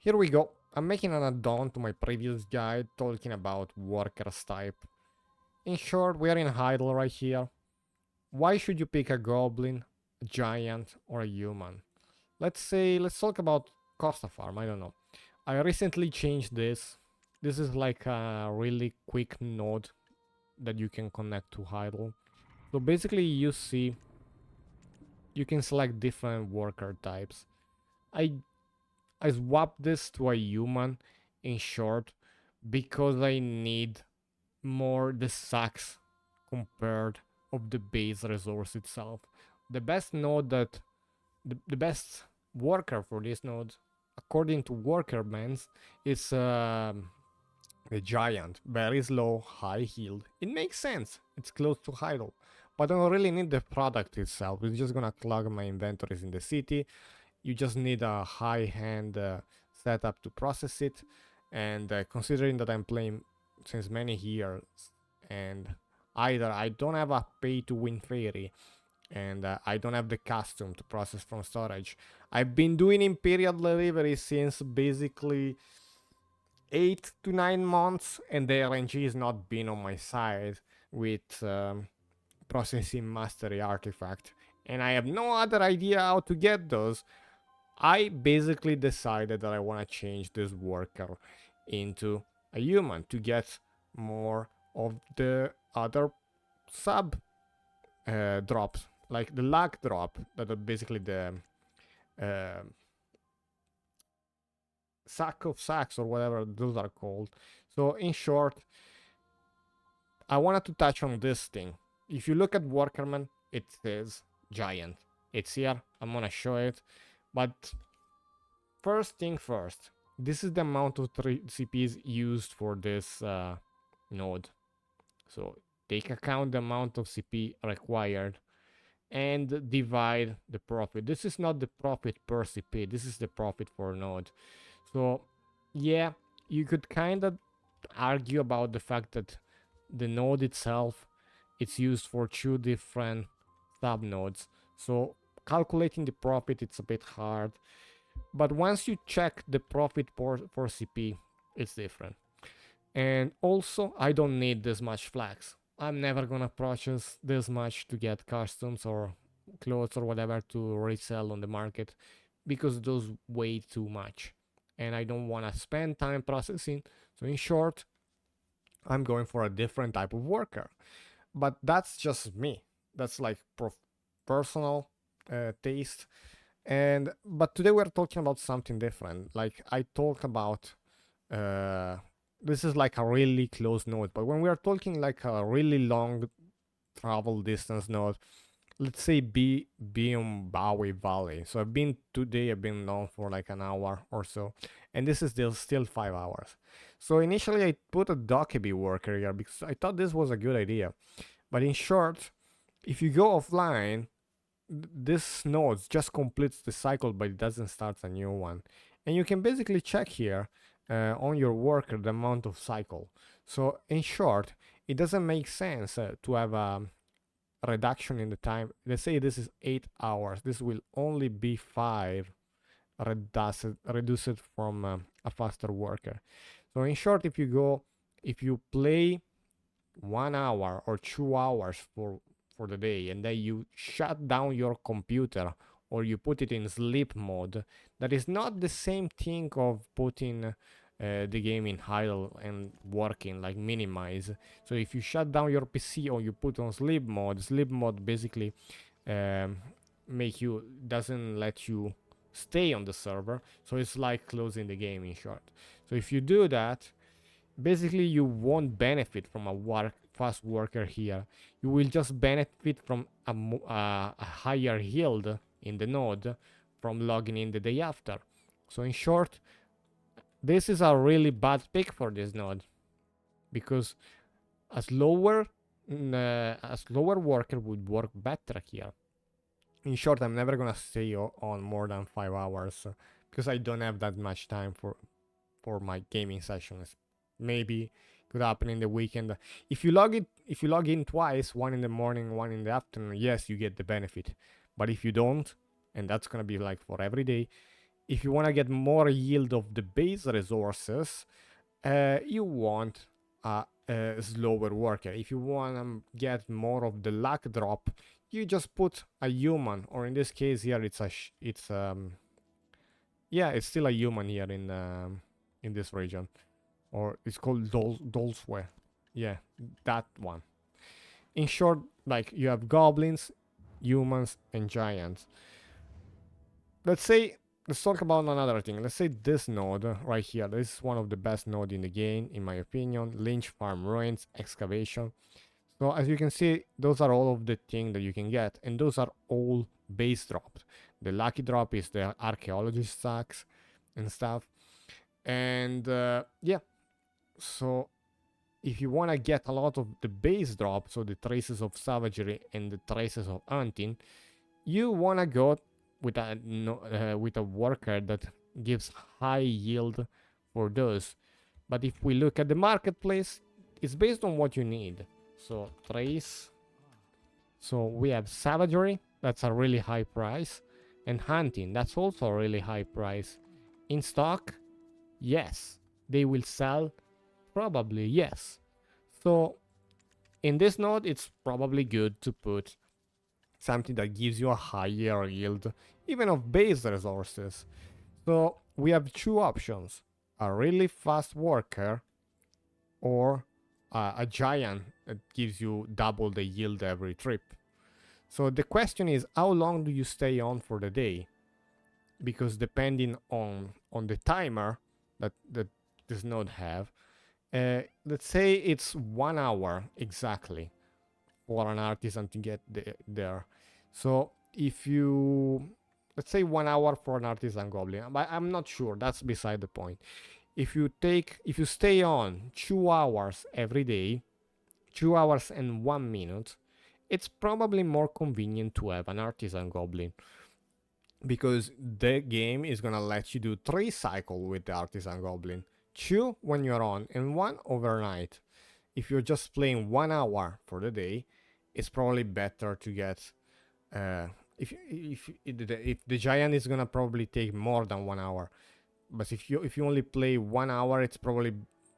Here we go. I'm making an add-on to my previous guide talking about workers type. In short, we are in Heidel right here. Why should you pick a goblin, a giant, or a human? Let's talk about Costa Farm. I don't know. I recently changed this. This is like a really quick node that you can connect to Heidel. So basically, you can select different worker types. I I swapped this to a human in short because I need more the sacks compared of the base resource itself. The best node that the best worker for this node, according to Workerman's, is the giant, very slow, high healed. It makes sense. It's close to Hyrule. But I don't really need the product itself. It's just gonna clog my inventories in the city. You just need a high hand setup to process it. And considering that I'm playing since many years, and either I don't have a pay to win fairy, and I don't have the custom to process from storage. I've been doing Imperial delivery since basically 8 to 9 months, and the RNG has not been on my side with processing mastery artifact, and I have no other idea how to get those. I basically decided that I want to change this worker into a human to get more of the other sub drops, like the luck drop, that are basically the uh, sack of sacks or whatever those are called. So in short, I wanted to touch on this thing. If you look at Workerman, it says giant. It's here. I'm gonna show it. But first thing first, this is the amount of CPs used for this node. So take account the amount of CP required and divide the profit. This is not the profit per CP. This is the profit for node. So yeah, you could kind of argue about the fact that the node itself it's used for two different subnodes. So calculating the profit it's a bit hard. But once you check the profit for CP, it's different. And also, I don't need this much flags. I'm never gonna purchase this much to get customs or clothes or whatever to resell on the market because those weigh too much. And I don't wanna spend time processing. So, in short, I'm going for a different type of worker. But that's just me. That's like personal taste. And but today we're talking about something different. Like I talked about, uh, this is like a really close node. But when we are talking like a really long travel distance node, let's say be on Bowie Valley. So I've been on for like an hour or so, and this is still 5 hours. So initially I put a Dokkaebi worker here because I thought this was a good idea. But in short, if you go offline, this node just completes the cycle, but it doesn't start a new one. And you can basically check here on your worker the amount of cycle. So in short, it doesn't make sense to have a reduction in the time. Let's say this is 8 hours. This will only be 5 reduced from a faster worker. So in short, if you play 1 hour or 2 hours for the day and then you shut down your computer or you put it in sleep mode, that is not the same thing of putting the game in idle and working like minimize. So if you shut down your PC or you put on sleep mode basically um, make you doesn't let you stay on the server, so it's like closing the game in short. So if you do that, basically you won't benefit from a fast worker here. You will just benefit from a higher yield in the node from logging in the day after. So in short, this is a really bad pick for this node because a slower worker would work better here. In short, I'm never gonna stay on more than 5 hours because I don't have that much time for my gaming sessions. Maybe could happen in the weekend. If you log in twice, one in the morning, one in the afternoon, yes, you get the benefit. But if you don't, and that's gonna be like for every day, if you want to get more yield of the base resources, you want a slower worker. If you want to get more of the luck drop, you just put a human, or in this case here, it's still a human here in this region, or it's called Dolsware. Yeah, that one. In short, like you have goblins, humans, and giants. Let's talk about another thing. Let's say this node right here. This is one of the best nodes in the game, in my opinion. Lynch farm ruins, excavation. So as you can see, those are all of the things that you can get, and those are all base dropped. The lucky drop is the archaeology stacks and stuff. And yeah, so if you want to get a lot of the base drop, so the traces of savagery and the traces of hunting, you want to go with a worker that gives high yield for those. But if we look at the marketplace, it's based on what you need. So trace. So we have savagery, that's a really high price, and hunting, that's also a really high price. In stock, yes. They will sell, probably yes. So in this node, it's probably good to put something that gives you a higher yield, even of base resources. So we have two options: a really fast worker, or a giant that gives you double the yield every trip. So the question is, how long do you stay on for the day? Because depending on the timer that this node have, let's say it's 1 hour exactly for an artisan to get there. So if you, let's say 1 hour for an artisan goblin, but I'm not sure, that's beside the point. If you stay on 2 hours every day, 2 hours and 1 minute, it's probably more convenient to have an artisan goblin, because the game is gonna let you do 3 cycles with the artisan goblin, 2 when you're on and 1 overnight. If you're just playing 1 hour for the day, it's probably better to get if the giant is gonna probably take more than 1 hour. But if you only play 1 hour, it's probably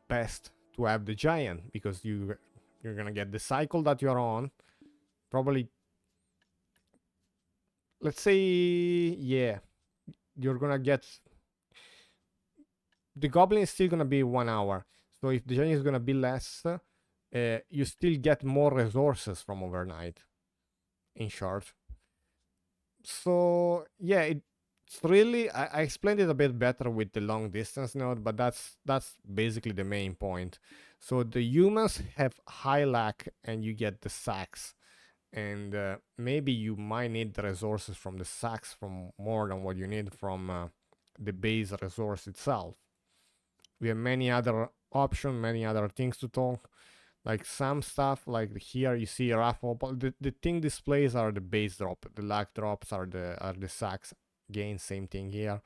best to have the giant, because you're gonna get the cycle that you're on. Probably, let's say, yeah, you're gonna get, the goblin is still gonna be 1 hour. So if the giant is gonna be less, you still get more resources from overnight, in short. So yeah, it's really, I explained it a bit better with the long distance node, but that's basically the main point. So the humans have high luck and you get the sacks, and maybe you might need the resources from the sacks from more than what you need from the base resource itself. We have many other options, many other things to talk, like some stuff like here you see rough opal. The thing displays are the base drop, the luck drops are the sacks. Again, same thing here.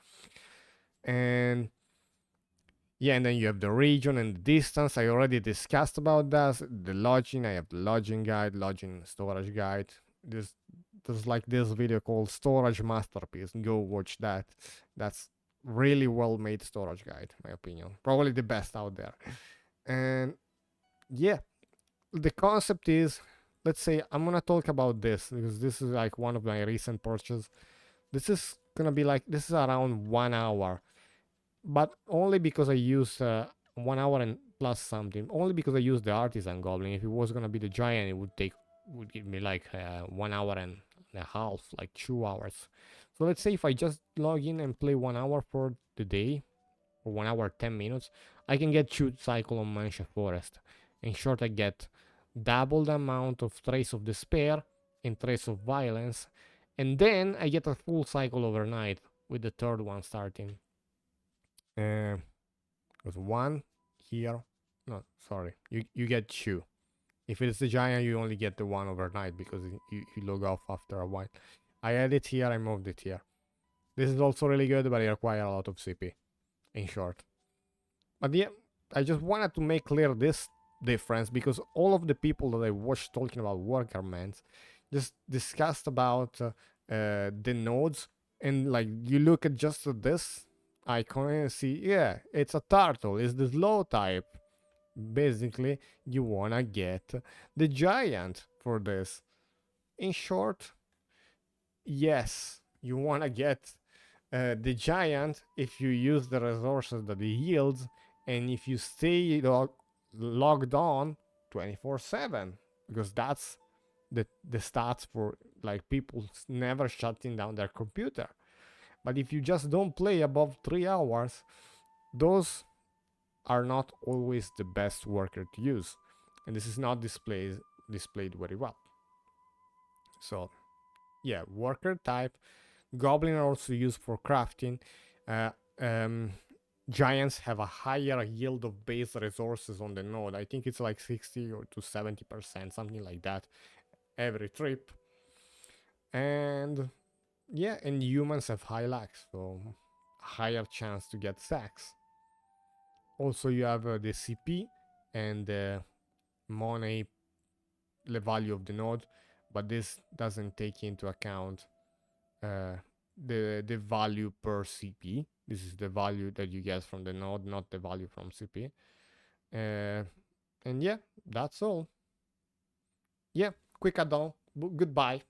And yeah, and then you have the region and the distance. I already discussed about that. The lodging, I have the lodging guide, lodging storage guide. There's like this video called Storage Masterpiece. Go watch that. That's really well made storage guide, my opinion. Probably the best out there. And yeah, the concept is, let's say I'm gonna talk about this because this is like one of my recent purchases. This is gonna be like, this is around 1 hour, but only because I use 1 hour and plus something. Only because I use the artisan goblin. If it was gonna be the giant, it would give me like 1 hour and a half, like 2 hours. So let's say if I just log in and play 1 hour for the day, or 1 hour 10 minutes, I can get 2 cycle on Mancha Forest. In short, I get double the amount of Trace of Despair and Trace of Violence, and then I get a full cycle overnight with the third one starting. There's 1 here. No, sorry. You get 2. If it's the giant, you only get the 1 overnight because you log off after a while. I had it here, I moved it here. This is also really good, but it requires a lot of CP, in short. But yeah, I just wanted to make clear this difference, because all of the people that I watched talking about Workerman just discussed about the nodes, and like you look at just this icon and see, yeah, it's a turtle, it's the slow type. Basically, you wanna get the giant for this. In short, yes, you wanna get the giant if you use the resources that it yields and if you stay logged on 24/7, because that's the stats for like people never shutting down their computer. But if you just don't play above 3 hours, those are not always the best worker to use, and this is not displayed very well. So yeah, worker type. Goblin are also used for crafting. Uh, um, Giants have a higher yield of base resources on the node. I think it's like 60 or to 70%, something like that, every trip. And yeah, and humans have high lack, so higher chance to get sacks. Also, you have the CP and the money, the value of the node, but this doesn't take into account uh, the value per CP. This is the value that you get from the node, not the value from CP. And yeah, that's all. Yeah, quick add-on. Goodbye.